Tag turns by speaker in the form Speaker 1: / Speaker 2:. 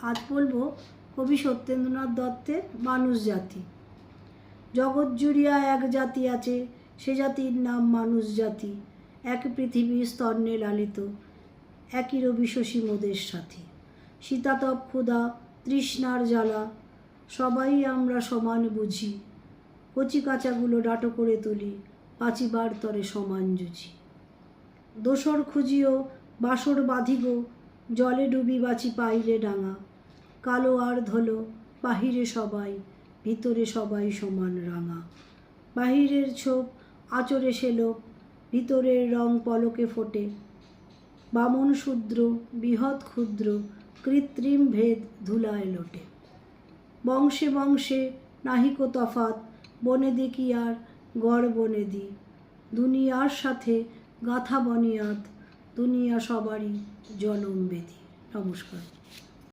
Speaker 1: আজ বলবো কবি সত্যেন্দ্রনাথ দত্তের মানুষ জাতি। জগৎ জুড়িয়া এক জাতি আছে, সে জাতির নাম মানুষ জাতি। এক পৃথিবীর স্তন্যে লালিত, একই রবি শশী মোদের সাথী। শীতাতপ ক্ষুধা তৃষ্ণার জ্বালা, সবাই আমরা সমান বুঝি। কচি কাচাগুলো ডাটো করে তুলি, বাঁচিবার তরে সমান জুঝি। দোসর খুঁজিও বাসর বাঁধিগো, জলে ডুবি বাঁচি পাইলে ডাঙা। কালো আর ধলো বাহিরে সবাই, ভিতরে সবাই সমান রাঙা। বাহিরের ছোপ আচরে সে লোক, ভিতরের রং পলকে ফোটে। বামন শূদ্র বৃহৎ ক্ষুদ্র, কৃত্রিম ভেদ ধুলায় লোটে। বংশে বংশে নাহিকো তফাত, বনেদি কি আর গড় বনেদি। দুনিয়ার সাথে গাথা বনিয়াদ, দুনিয়া সবারই জনম বেদি। নমস্কার।